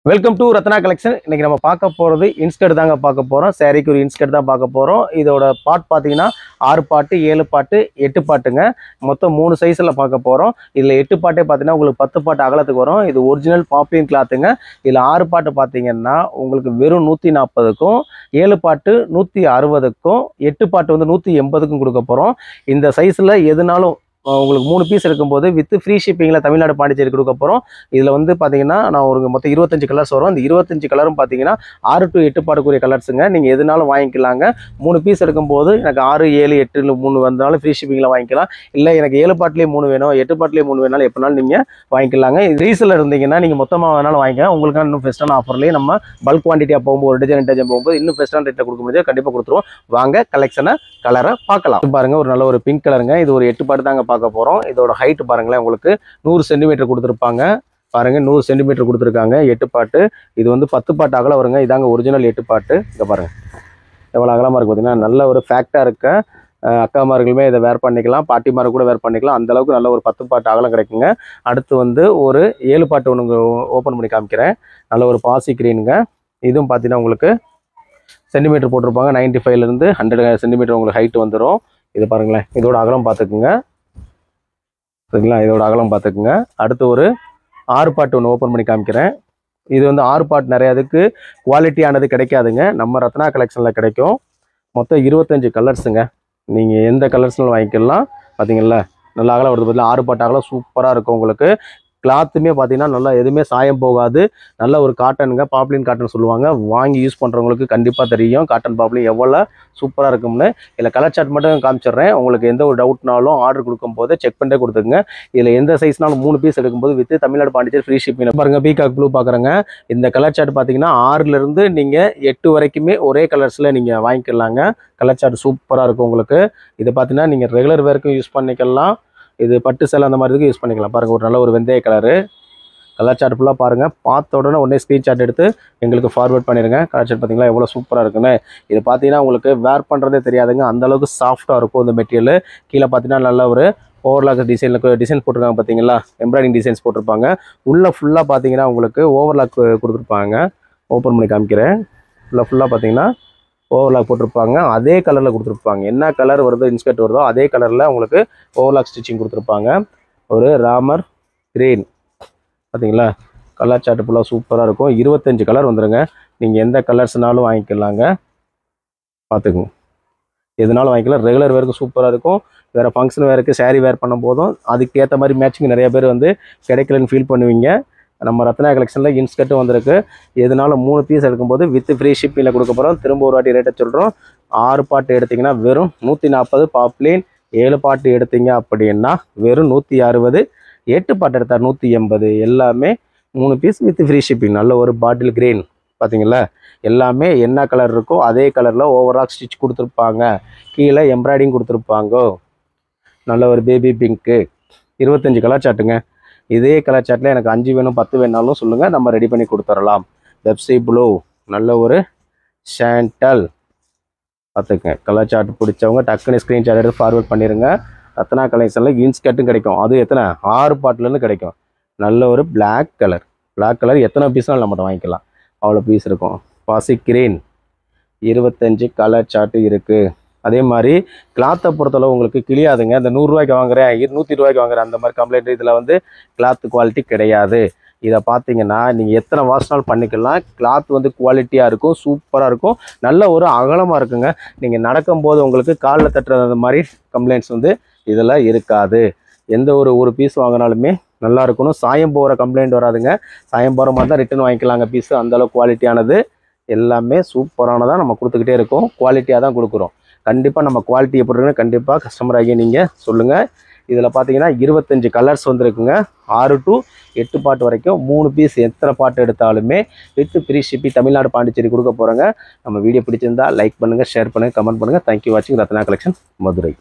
Welcome to Ratna collection. இன்னைக்கு நம்ம பார்க்க போகிறது இன்ஸ்கர்ட் தாங்க பார்க்க போகிறோம். சாரிக்கு ஒரு இன்ஸ்கர்ட் தான் பார்க்க போகிறோம். இதோட பாட் பார்த்தீங்கன்னா 6 பாட்டு 7 பாட்டு 8 பாட்டுங்க. மொத்தம் 3 சைஸில் பார்க்க போகிறோம். இதில் 8 பாட்டே பார்த்தீங்கன்னா உங்களுக்கு 10 பாட்டு அகலத்துக்கு வரும். இது ஒரிஜினல் பாப்ளின் கிளாத்துங்க. இதில் 6 பாட்டு பார்த்தீங்கன்னா உங்களுக்கு வெறும் 140க்கும் 7 பாட்டு 160க்கும் 8 பாட்டு வந்து 180க்கும் கொடுக்க போகிறோம். இந்த சைஸில் எதுனாலும் உங்களுக்கு 3 பீஸ் இருக்கும்போது வித் ஃப்ரீ ஷிப்பிங்கில் தமிழ்நாடு பாண்டிச்சேரி கொடுக்க போகிறோம். இதில் வந்து பார்த்தீங்கன்னா நான் ஒரு மொத்தம் 25 கலர்ஸ் வரும். அந்த 25 கலரும் பார்த்தீங்கன்னா 6 to 8 பாட்டுக்குரிய கலர்ஸுங்க. நீங்கள் எதுனாலும் வாங்கிக்கலாங்க. 3 பீஸ் எடுக்கும்போது எனக்கு 6, 7, 8 3 வந்தாலும் ஃப்ரீ ஷிப்பிங்கில் வாங்கிக்கலாம். இல்லை எனக்கு 7 பாட்டிலே 3 வேணும், 8 பாட்டிலே 3 வேணாலும் எப்போனாலும் நீங்கள் வாங்கிக்கலாங்க. ரீசேல் இருந்தீங்கன்னா நீங்கள் மொத்தமாக வேணாலும் வாங்கிக்கலாம். உங்களுக்கான இன்னும் பெஸ்ட்டான ஆஃபர்லேயே நம்ம பல்க் குவான்டிட்டியாக போகும்போது ஒரு டஜன் 2 டஜன் போகும்போது இன்னும் பெஸ்ட்டான ரேட்டில் கொடுக்க முடியாது. கண்டிப்பாக கொடுத்துருவோம். வாங்க கலெக்ஷனை கலரை பார்க்கலாம். பாருங்கள், ஒரு நல்ல ஒரு பிங்க் கலருங்க. இது ஒரு 8 பாட்டு தாங்க பார்க்க போகிறோம். இதோட ஹைட் பாருங்களேன், உங்களுக்கு 100 சென்டிமீட்டர் கொடுத்துருப்பாங்க. பாருங்கள், 100 சென்டிமீட்டர் கொடுத்துருக்காங்க. 8 பாட்டு. இது வந்து 10 பாட்டு அகலம் வருங்க. இதாங்க ஒரிஜினல் 8 பாட்டு. இங்கே பாருங்கள் எவ்வளோ அகலமாக இருக்குது பார்த்தீங்கன்னா. நல்ல ஒரு ஃபேக்டாக இருக்க அக்காமார்களுமே இதை வேர் பண்ணிக்கலாம், பாட்டிமார்கள் கூட வேர் பண்ணிக்கலாம். அந்தளவுக்கு நல்ல ஒரு 10 பாட்டு அகலம் கிடைக்குங்க. அடுத்து வந்து ஒரு 7 பாட்டு ஒன்று ஓப்பன் பண்ணி காமிக்கிறேன். நல்ல ஒரு பாசி கிரீனுங்க. இதுவும் பார்த்தீங்கன்னா உங்களுக்கு சென்டிமீட்டர் போட்டிருப்பாங்க. 95லேருந்து 100 சென்டிமீட்டர் உங்களுக்கு ஹைட் வந்துடும். இது பாருங்களேன், இதோட அகலம் பார்த்துக்குங்க. சரிங்களா, இதோட அகலம் பார்த்துக்குங்க. அடுத்து ஒரு 6 பாட்டு ஒன்று ஓப்பன் பண்ணி காமிக்கிறேன். இது வந்து 6 பாட்டு நிறைய அதுக்கு குவாலிட்டியானது கிடைக்காதுங்க. நம்ம ரத்னா கலெக்ஷனில் கிடைக்கும். மொத்தம் 25 கலர்ஸுங்க. நீங்கள் எந்த கலர்ஸ்னாலும் வாங்கிக்கலாம். பார்த்தீங்களா, நல்லா அகலம் வருது. பதில் 6 பாட்டு அகலம் சூப்பராக இருக்கும். உங்களுக்கு கிளாத்துமே பார்த்தீங்கன்னா நல்லா எதுவுமே சாயம் போகாது. நல்ல ஒரு காட்டனுங்க, பாப்ளின் காட்டன் சொல்லுவாங்க. வாங்கி யூஸ் பண்ணுறவங்களுக்கு கண்டிப்பாக தெரியும் காட்டன் பாப்ளின் எவ்வளோ சூப்பராக இருக்கும்னு. இதில் கலர் சார்ட் மட்டும் காமிச்சிடுறேன். உங்களுக்கு எந்த ஒரு டவுட்னாலும் ஆர்டர் கொடுக்கும்போது செக் பண்ணிட்டே கொடுத்துருங்க. இதில் எந்த சைஸ்னாலும் 3 பீஸ் எடுக்கும்போது with Tamil Nadu Pondicherry free shipping. பாருங்கள், பீகாக் ப்ளூ பார்க்குறேங்க. இந்த கலர் சார்ட் பார்த்தீங்கன்னா 6லேருந்து நீங்கள் 8 வரைக்குமே ஒரே கலர்ஸில் நீங்கள் வாங்கிக்கலாங்க. கலர் சார்ட் சூப்பராக இருக்கும் உங்களுக்கு. இது பார்த்தீங்கன்னா நீங்கள் ரெகுலர் வேர்க்கும் யூஸ் பண்ணிக்கலாம். இது பட்டு சேலை அந்த மாதிரி இதுக்கு யூஸ் பண்ணிக்கலாம். பாருங்கள், ஒரு நல்ல ஒரு வெந்தய கலரு. கலர் சார்ட் ஃபுல்லாக பாருங்கள். பார்த்த உடனே ஸ்க்ரீன்ஷாட் எடுத்து எங்களுக்கு ஃபார்வர்ட் பண்ணிடுங்க. கலர் சார்ட் பார்த்தீங்களா எவ்வளோ சூப்பராக இருக்குன்னு. இது பார்த்தீங்கன்னா உங்களுக்கு வேர் பண்ணுறதே தெரியாதுங்க. அந்தளவுக்கு சாஃப்ட்டாக இருக்கும் இந்த மெட்டீரியல். கீழே பார்த்தீங்கன்னா நல்ல ஒரு ஓவர்லாக் டிசைன் போட்டிருக்காங்க பார்த்தீங்களா. எம்ப்ராய்டிஙங் டிசைன்ஸ் போட்டிருப்பாங்க. உள்ளே ஃபுல்லாக பார்த்தீங்கன்னா உங்களுக்கு ஓவர்லாக் கொடுத்துருப்பாங்க. ஓப்பன் பண்ணி காமிக்கிறேன். ஃபுல்லாக பார்த்தீங்கன்னா ஓவர்லாக் போட்டிருப்பாங்க. அதே கலரில் கொடுத்துருப்பாங்க. என்ன கலர் வருதோ இன்ஸ்கர்ட் வருதோ அதே கலரில் உங்களுக்கு ஓவர்லாக் ஸ்டிச்சிங் கொடுத்துருப்பாங்க. ஒரு ராமர் கிரீன் பார்த்தீங்களா. கலர் சார்ட் ஃபுல்லாக சூப்பராக இருக்கும். 25 கலர் வந்துடுங்க. நீங்கள் எந்த கலர்ஸ்னாலும் வாங்கிக்கலாங்க. பார்த்துக்குங்க, எதுனாலும் வாங்கிக்கலாம். ரெகுலர் வேருக்கு சூப்பராக இருக்கும். வேறு ஃபங்க்ஷன் வேருக்கு சாரீ வேர் பண்ணும் போதும் அதுக்கு ஏற்ற மாதிரி மேட்சிங் நிறைய பேர் வந்து கிடைக்கலன்னு ஃபீல் பண்ணுவீங்க. நம்ம ரத்னா கலெக்ஷனில் இன்ஸ்கர்ட்டும் வந்திருக்கு. எதுனாலும் 3 பீஸ் எடுக்கும்போது வித் ஃப்ரீ ஷிப்பிங்கில் கொடுக்க போகிறோம். திரும்ப ஒரு வாட்டி ரேட்டை சொல்கிறோம். 6 பாட்டு எடுத்திங்கன்னா வெறும் 140 பாப்ளின். 7 பாட்டு எடுத்தீங்க அப்படின்னா வெறும் 160. 8 பாட்டு எடுத்தால் 180. எல்லாமே 3 பீஸ் வித் ஃப்ரீ ஷிப்பிங். நல்ல ஒரு பாட்டில் கிரீன் பார்த்தீங்களா. எல்லாமே என்ன கலர் இருக்கோ அதே கலரில் ஓவரால் ஸ்டிச் கொடுத்துருப்பாங்க. கீழே எம்ப்ராய்டிங் கொடுத்துருப்பாங்க. நல்ல ஒரு பேபி பிங்க்கு. 25 கலர் சாட்டுங்க. இதே கலர் சாட்டில் எனக்கு 5 வேணும் 10 வேணாலும் சொல்லுங்கள், நம்ம ரெடி பண்ணி கொடுத்துடலாம். பெப்சி ப்ளூ, நல்ல ஒரு ஷாண்டல் பார்த்துக்குங்க. கலர் சார்ட் பிடிச்சவங்க டக்குன்னு ஸ்க்ரீன்ஷாட் எடுத்து ஃபார்வர்ட் பண்ணிடுங்க. ரத்னா கலெக்ஷனில் இன்ஸ்கர்ட்டும் கிடைக்கும். அது எத்தனை 6 பாட்டிலேருந்து கிடைக்கும். நல்ல ஒரு பிளாக் கலர் எத்தனை பீஸ்னாலும் நம்மகிட்ட வாங்கிக்கலாம். அவ்வளோ பீஸ் இருக்கும். பாசி கிரீன் 25 கலர் சார்ட்டு இருக்குது. அதே மாதிரி கிளாத்தை பொறுத்தளவு உங்களுக்கு கிளியாதுங்க. இந்த 100 ரூபாய்க்கு வாங்குறேன் 120 ரூபாய்க்கு வாங்குறேன் அந்த மாதிரி கம்ப்ளைண்ட் இதில் வந்து கிளாத் குவாலிட்டி கிடையாது. இதை பார்த்தீங்கன்னா நீங்கள் எத்தனை வாஷ்னாலும் பண்ணிக்கலாம். கிளாத் வந்து குவாலிட்டியாக இருக்கும், சூப்பராக இருக்கும், நல்ல ஒரு அகலமாக இருக்குங்க. நீங்கள் நடக்கும்போது உங்களுக்கு காலில் தட்டுறது அந்த மாதிரி கம்ப்ளைண்ட்ஸ் வந்து இதில் இருக்காது. எந்த ஒரு பீஸ் வாங்கினாலுமே நல்லா இருக்கணும். சாயம் போகிற கம்ப்ளைண்ட் வராதுங்க. சாயம் போகிற மாதிரி தான் ரிட்டன் வாங்கிக்கலாங்க பீஸு. அந்தளவுக்கு குவாலிட்டியானது எல்லாமே சூப்பரானதாக நம்ம கொடுத்துக்கிட்டே இருக்கோம். குவாலிட்டியாக தான் கொடுக்குறோம். கண்டிப்பாக நம்ம குவாலிட்டி எப்படி இருக்குன்னு கண்டிப்பாக கஸ்டமர் ஆகிய நீங்கள் சொல்லுங்கள். இதில் பார்த்தீங்கன்னா 25 கலர்ஸ் வந்துருக்குங்க. 6 to 8 பாட்டு வரைக்கும் 3 பீஸ் எத்தனை பாட்டு எடுத்தாலுமே with free shipping Tamil Nadu Pondicherry கொடுக்க போகிறோங்க. நம்ம வீடியோ பிடிச்சிருந்தா லைக் பண்ணுங்கள், ஷேர் பண்ணுங்கள், கமெண்ட் பண்ணுங்கள். தேங்க்யூ வாட்சிங் ரத்னா கலெக்ஷன் மதுரை.